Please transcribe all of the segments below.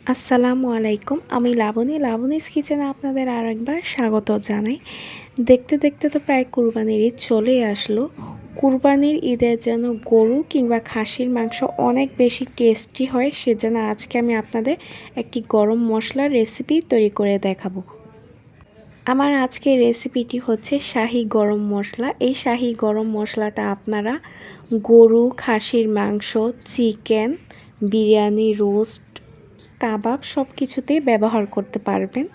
আসসালামু আলাইকুম। আমি লাবণীস কিচেনে আপনাদের আরেকবার স্বাগত জানাই। দেখতে দেখতে তো প্রায় কুরবানির ঈদ চলেই আসলো। কুরবানির ঈদের যেন গরু কিংবা খাসির মাংস অনেক বেশি টেস্টি হয়, সেজন্য আজকে আমি আপনাদের একটি গরম মশলার রেসিপি তৈরি করে দেখাবো। আমার আজকের রেসিপিটি হচ্ছে শাহি গরম মশলা। এই শাহি গরম মশলাটা আপনারা গরু, খাসির মাংস, চিকেন, বিরিয়ানি, রোস্ট, কাবাব সব কিছুতেই ব্যবহার করতে পারবেন।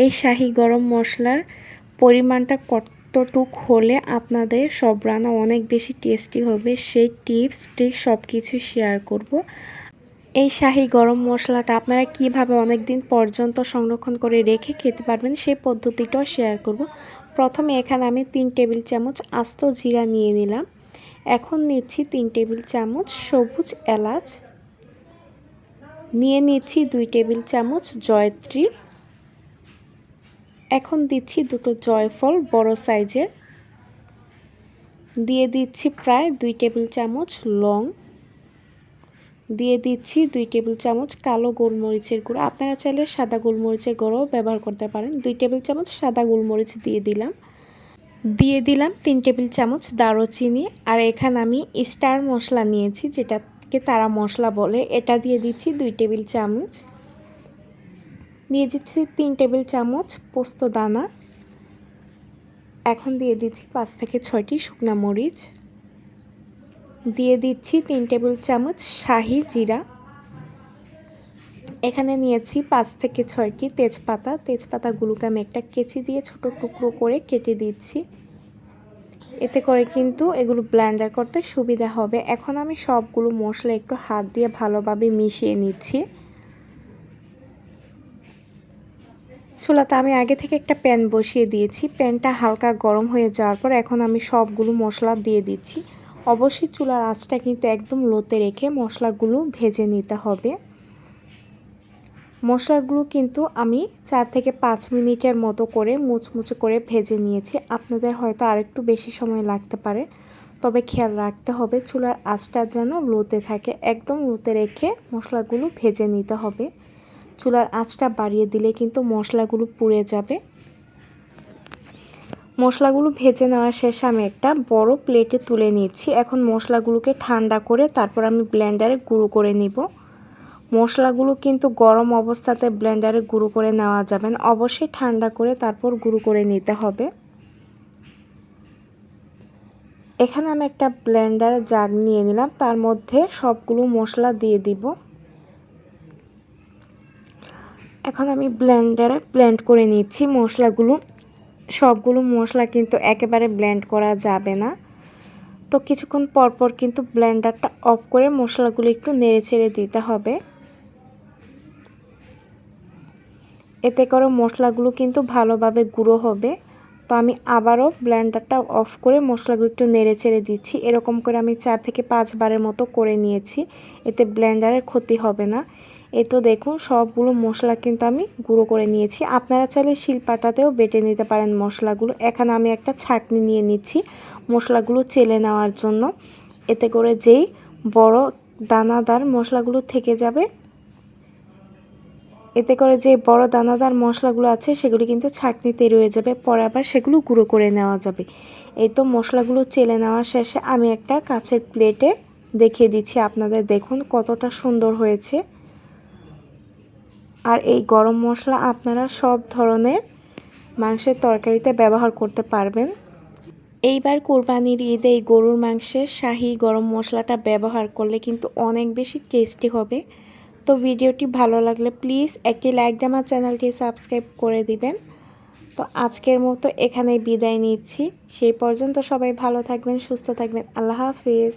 এই শাহি গরম মশলার পরিমাণটা কতটুক হলে আপনাদের সব রান্না অনেক বেশি টেস্টি হবে, সেই টিপস ট্রিক্স সব কিছু শেয়ার করব। এই শাহি গরম মশলাটা আপনারা কিভাবে অনেক দিন পর্যন্ত সংরক্ষণ করে রেখে খেতে পারবেন সেই পদ্ধতিটাও শেয়ার করব। প্রথমে এখানে আমি 3 টেবিল চামচ আস্ত জিরা নিয়ে নিলাম। এখন নিচ্ছি 3 টেবিল চামচ সবুজ এলাচ, নিয়ে নিচ্ছি 2 টেবিল চামচ জয়ত্রী, এখন দিচ্ছি দুটো জয়ফল বড় সাইজের, দিয়ে দিচ্ছি প্রায় 2 টেবিল চামচ লং, দিয়ে দিচ্ছি 2 টেবিল চামচ কালো গোলমরিচের গুঁড়ো। আপনারা চাইলে সাদা গোলমরিচের গুঁড়োও ব্যবহার করতে পারেন। 2 টেবিল চামচ সাদা গোলমরিচ দিয়ে দিলাম 3 টেবিল চামচ দারুচিনি। আর এখানে আমি স্টার মশলা নিয়েছি, যেটাকে তারা মশলা বলে, এটা দিয়ে দিচ্ছি 2 টেবিল চামচ। দিয়ে দিচ্ছি 3 টেবিল চামচ পোস্ত দানা। এখন দিয়ে দিচ্ছি 5 থেকে 6টি শুকনো মরিচ, দিয়ে দিচ্ছি 3 টেবিল চামচ শাহি জিরা। এখানে নিয়েছি 5 থেকে 6টি তেজপাতা। তেজপাতাগুলোকে আমি একটা কেচি দিয়ে ছোট টুকরো করে কেটে দিচ্ছি, এতে করে কিন্তু এগুলো ব্লেন্ডার করতে সুবিধা হবে। এখন আমি সবগুলো মশলা একটু হাত দিয়ে ভালোভাবে মিশিয়ে নিচ্ছি। চুলাতে আমি আগে থেকে একটা প্যান বসিয়ে দিয়েছি। প্যানটা হালকা গরম হয়ে যাওয়ার পর এখন আমি সবগুলো মশলা দিয়ে দিচ্ছি। অবশ্যই চুলার আঁচটা কিন্তু একদম লোতে রেখে মশলাগুলো ভেজে নিতে হবে। মশলাগুলো কিন্তু আমি 4 থেকে 5 মিনিটের মতো করে মুচমুচে করে ভেজে নিয়েছি। আপনাদের হয়তো আরেকটু বেশি সময় লাগতে পারে, তবে খেয়াল রাখতে হবে চুলার আঁচটা যেন লোতে থাকে। একদম লোতে রেখে মশলাগুলো ভেজে নিতে হবে। চুলার আঁচটা বাড়িয়ে দিলে কিন্তু মশলাগুলো পুড়ে যাবে। মশলাগুলো ভেজে নেওয়া শেষে আমি একটা বড় প্লেটে তুলে নিচ্ছি। এখন মশলাগুলোকে ঠান্ডা করে তারপর আমি ব্লেন্ডারে গুঁড়ো করে নিব। মশলাগুলো কিন্তু গরম অবস্থাতে ব্লেন্ডারে গুঁড়ো করে নেওয়া যাবে না, অবশ্যই ঠান্ডা করে তারপর গুঁড়ো করে নিতে হবে। এখানে আমি একটা ব্লেন্ডারে জাগ নিয়ে নিলাম, তার মধ্যে সবগুলো মশলা দিয়ে দিব। এখন আমি ব্লেন্ডারে ব্লেন্ড করে নিচ্ছি মশলাগুলো। সবগুলো মশলা কিন্তু একেবারে ব্লেন্ড করা যাবে না, তো কিছুক্ষণ পরপর কিন্তু ব্লেন্ডারটা অফ করে মশলাগুলো একটু নেড়েচেড়ে দিতে হবে। এতে করে মশলাগুলো কিন্তু ভালোভাবে গুঁড়ো হবে। তো আমি আবারও ব্লেন্ডারটা অফ করে মশলাগুলো একটু নেড়েচেড়ে দিচ্ছি। এরকম করে আমি 4 থেকে 5 বারের মতো করে নিয়েছি, এতে ব্লেন্ডারের ক্ষতি হবে না। এই তো দেখুন সবগুলো মশলা কিন্তু আমি গুঁড়ো করে নিয়েছি। আপনারা চাইলে শিলপাটাতেও বেটে নিতে পারেন মশলাগুলো। এখানে আমি একটা ছাঁকনি নিয়ে নিচ্ছি মশলাগুলো চেলে নেওয়ার জন্য, এতে করে যেই বড় দানাদার মশলাগুলো থেকে যাবে, এতে করে যে বড় দানাদার মশলাগুলো আছে সেগুলো কিন্তু ছাঁকনিতে রয়ে যাবে, পরে আবার সেগুলো গুঁড়ো করে নেওয়া যাবে। এই তো মশলাগুলো চেলে নেওয়া শেষে আমি একটা কাচের প্লেটে দেখিয়ে দিচ্ছি আপনাদের, দেখুন কতটা সুন্দর হয়েছে। আর এই গরম মশলা আপনারা সব ধরনের মাংসের তরকারিতে ব্যবহার করতে পারবেন। এইবার কোরবানির ঈদে এই গরুর মাংসের শাহি গরম মশলাটা ব্যবহার করলে কিন্তু অনেক বেশি টেস্টি হবে। তো ভিডিওটি ভালো লাগলে প্লিজ একটি লাইক দিয়ে আমার চ্যানেলটি সাবস্ক্রাইব করে দিবেন। তো আজকের মতো এখানেই বিদায় নিচ্ছি। সেই পর্যন্ত সবাই ভালো থাকবেন, সুস্থ থাকবেন। আল্লাহ হাফিজ।